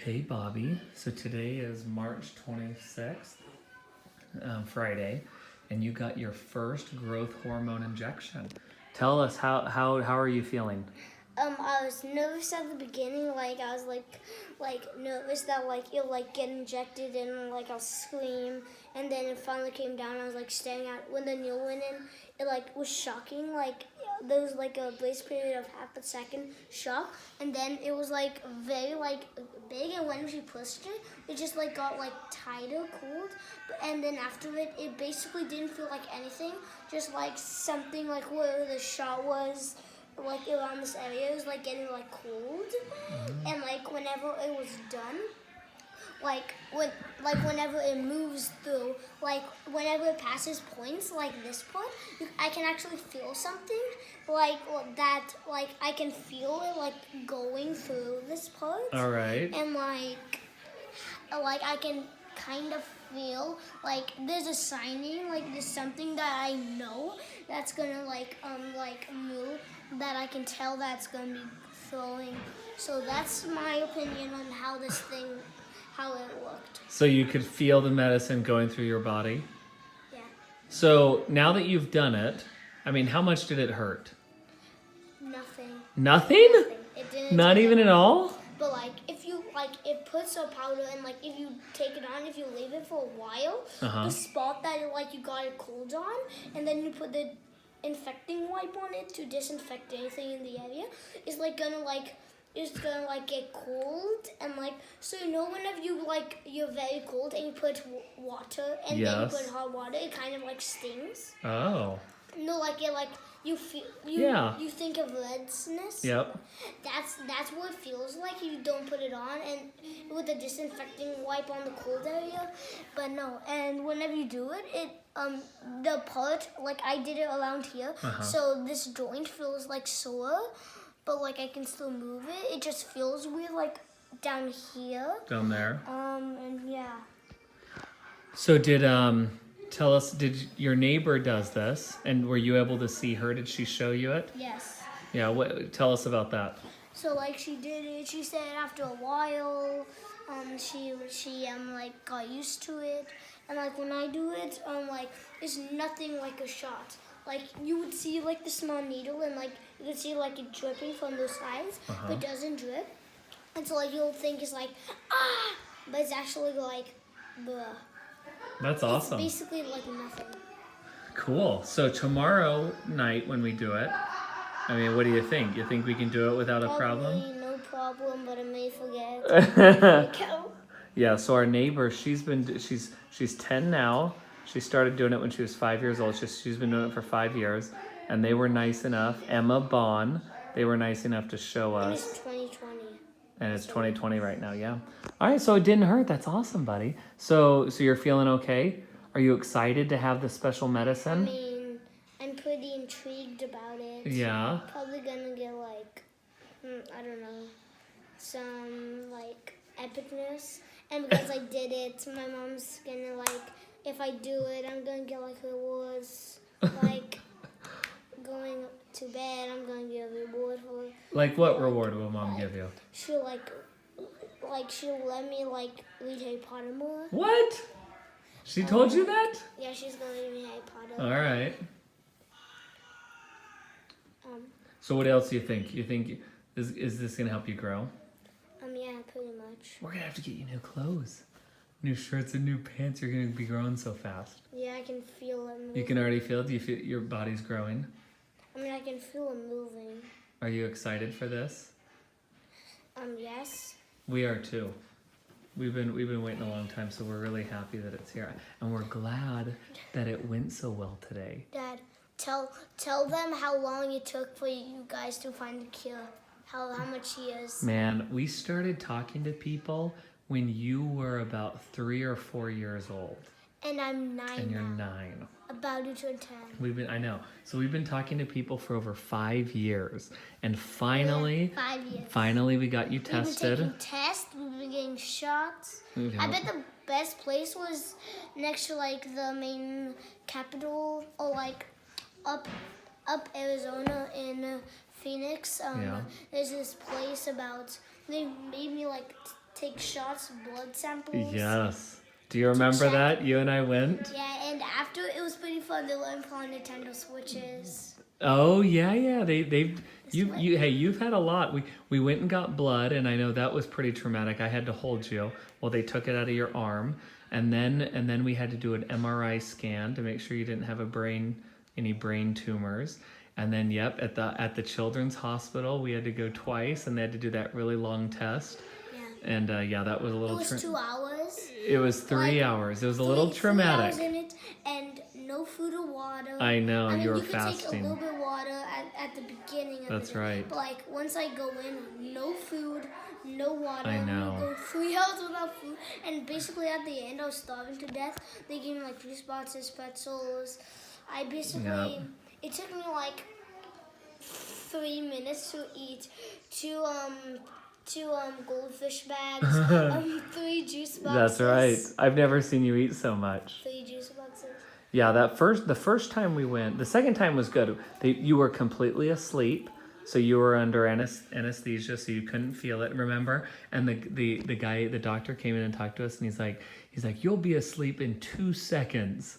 Hey Bobby, so today is March 26th, Friday, and you got your first growth hormone injection. Tell us how are you feeling? I was nervous at the beginning, I was nervous that it'll get injected and I'll scream, and then it finally came down. I was staring at when the needle went in. It was shocking. There was a brace period of half a second shock, and then it was very big. And when she pushed it, it just got tighter, cooled, and then after it basically didn't feel like anything. Just something where the shot was. Around this area, it was getting cold, and whenever it was done, whenever it moves through, whenever it passes points like this point, I can actually feel something that, I can feel it going through this part. All right. And I can kind of feel there's a signing, there's something that I know that's gonna move, that I can tell that's gonna be throwing. So that's my opinion on how it looked. So you could feel the medicine going through your body? Yeah. So now that you've done it, how much did it hurt? Nothing. Nothing? It didn't. Not even at all? But if you it puts a powder, and if you take it on, if you leave it for a while, the spot that you got it cold on, and then you put the infecting wipe on it to disinfect anything in the area, is gonna get cold, and so whenever you're very cold and you put water and then you put hot water, it kind of stings. Oh. No, you feel you think of redness. Yep. That's what it feels like if you don't put it on, and with a disinfecting wipe on the cold area. But no, and whenever you do it, the part I did it around here, so this joint feels sore, but I can still move it. It just feels weird down here. Down there. And yeah. So tell us, did your neighbor does this, and were you able to see her? Did she show you it? Yes. Yeah, tell us about that. So she did it. She said after a while, she got used to it, and when I do it, it's nothing like a shot. You would see the small needle, and you could see it dripping from the sides, but it doesn't drip, and so you'll think it's but it's actually bleh. That's awesome. It's basically nothing. Cool. So tomorrow night when we do it, what do you think? You think we can do it without a problem? Probably no problem, but I may forget. Yeah, so our neighbor, she's 10 now. She started doing it when she was 5 years old. She's been doing it for 5 years, and they were nice enough. Emma Bond, they were nice enough to show us. And it's 2020. And it's 2020 right now, yeah. All right, so it didn't hurt. That's awesome, buddy. So you're feeling okay? Are you excited to have the special medicine? I'm pretty intrigued about it. Yeah. Probably gonna get I don't know, some epicness. And because I did it, my mom's gonna if I do it, I'm gonna get rewards. Going to bed, I'm gonna get a reward for it. What reward will mom give you? She'll she'll let me read Harry Potter more. What? She told you that? Yeah, she's gonna read me Harry Potter. All right. So what else do you think? You think is this gonna help you grow? Yeah, pretty much. We're gonna have to get you new clothes, new shirts, and new pants. You're gonna be growing so fast. Yeah, I can feel it moving. You can already feel it. Do you feel your body's growing? I can feel it moving. Are you excited for this? Yes. We are too. We've been waiting a long time, so we're really happy that it's here, and we're glad that it went so well today. Dad, tell them how long it took for you guys to find the cure. How much years? Man, we started talking to people when you were about 3 or 4 years old. And I'm 9 And you're now. 9. About to turn 10. I know. So we've been talking to people for over 5 years, and finally, 5 years. Finally, we got you tested. We've been taking tests. We've been getting shots. Yeah. I bet the best place was next to the main capital, or up Arizona in Phoenix. Yeah. There's this place they made me take shots, blood samples. Yes. Do you remember that? You and I went? Yeah, and after it was pretty fun. They let me play on Nintendo Switches. Oh yeah. You've had a lot. We went and got blood, and I know that was pretty traumatic. I had to hold you while they took it out of your arm, and then we had to do an MRI scan to make sure you didn't have any brain tumors. And then at the children's hospital we had to go twice, and they had to do that really long test. Yeah. And that was a little. It was 2 hours. It was 3 hours. It was a little traumatic. 3 hours in it, and no food or water. I know, you were you could fasting. take a little bit of water at the beginning of That's the day. right. But like once I go in, no food, no water. I know. I'm gonna go 3 hours without food, and basically at the end I was starving to death. They gave me like juice boxes, pretzels. I basically it took me like 3 minutes to eat two goldfish bags, 3 juice boxes. That's right. I've never seen you eat so much. 3 juice boxes. Yeah, the first time we went, the second time was good. You were completely asleep, so you were under anesthesia, so you couldn't feel it. Remember? And the doctor came in and talked to us, and he's like, you'll be asleep in 2 seconds.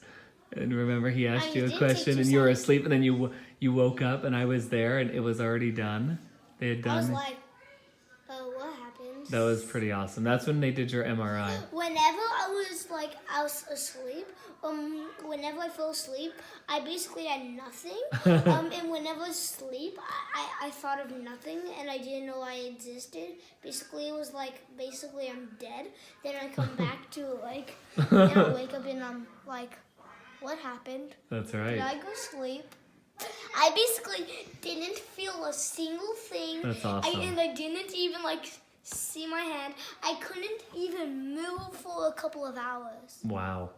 And remember, he asked you a question, and you were asleep, and then you woke up, and I was there, and it was already done. They had done. I was like, what happened? That was pretty awesome. That's when they did your MRI. Whenever I was asleep, whenever I fell asleep, I basically had nothing. And whenever I was asleep, I thought of nothing, and I didn't know I existed. Basically, it was like, I'm dead. Then I come back to and I wake up and I'm like, what happened? That's right. Did I go sleep? I basically didn't feel a single thing. That's awesome. And I didn't even see my hand. I couldn't even move for a couple of hours. Wow.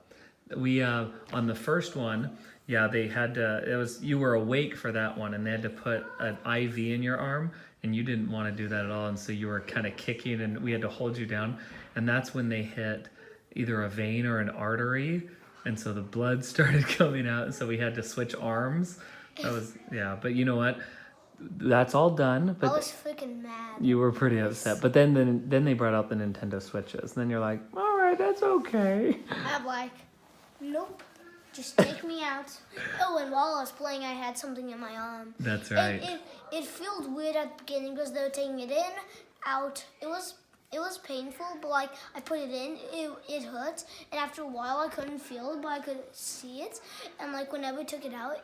We on the first one, they had to. You were awake for that one, and they had to put an IV in your arm, and you didn't want to do that at all, and so you were kind of kicking, and we had to hold you down, and that's when they hit either a vein or an artery, and so the blood started coming out, and so we had to switch arms. That was but you know what? That's all done. But I was freaking mad. You were pretty upset, but then they brought out the Nintendo Switches, and then you're like, all right, that's okay. I'm like, nope, just take me out. Oh, and while I was playing, I had something in my arm. That's right. It felt weird at the beginning because they were taking it in, out. It was painful, but I put it in, it hurt, and after a while I couldn't feel it, but I could see it, and whenever I took it out,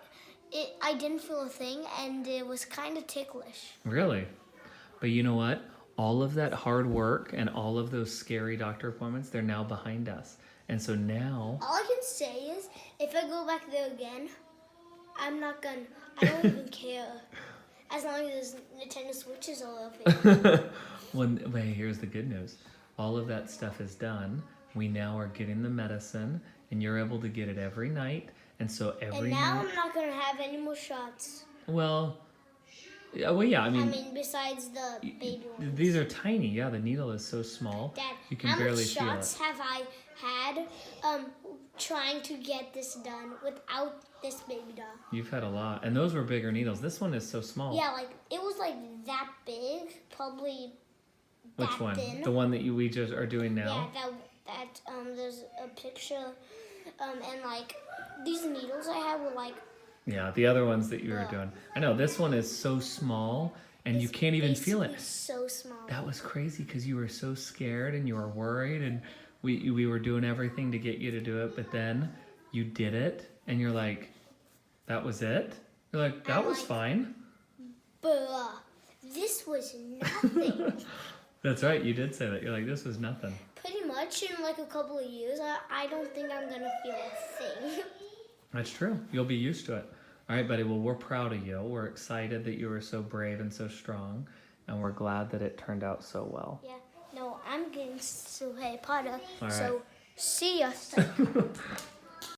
I didn't feel a thing, and it was kind of ticklish. Really? But you know what? All of that hard work and all of those scary doctor appointments, they're now behind us. And so now... All I can say is, if I go back there again, I don't even care. As long as Nintendo Switches are available. Wait, here's the good news. All of that stuff is done. We now are getting the medicine, and you're able to get it every night. And so every now night... I'm not going to have any more shots. Well, yeah, I mean... besides the baby ones. These are tiny. Yeah, the needle is so small. Dad, you can barely feel it. how much shots have I had trying to get this done without this baby doll? You've had a lot. And those were bigger needles. This one is so small. Yeah, it was that big, probably Which that one? thin. The one that we just are doing now? Yeah, that there's a picture, and these needles I had were Yeah, the other ones that you were doing. I know, this one is so small, and you can't even feel it. So small. That was crazy, because you were so scared, and you were worried, and we were doing everything to get you to do it, but then you did it, and you're like, that was it? You're like, that was fine. Bruh, this was nothing. That's right, you did say that. You're like, this was nothing. Pretty much in a couple of years, I don't think I'm gonna feel a thing. That's true. You'll be used to it. All right, buddy. Well, we're proud of you. We're excited that you were so brave and so strong, and we're glad that it turned out so well. Yeah. No, I'm getting to Harry Potter. All right. So, see ya.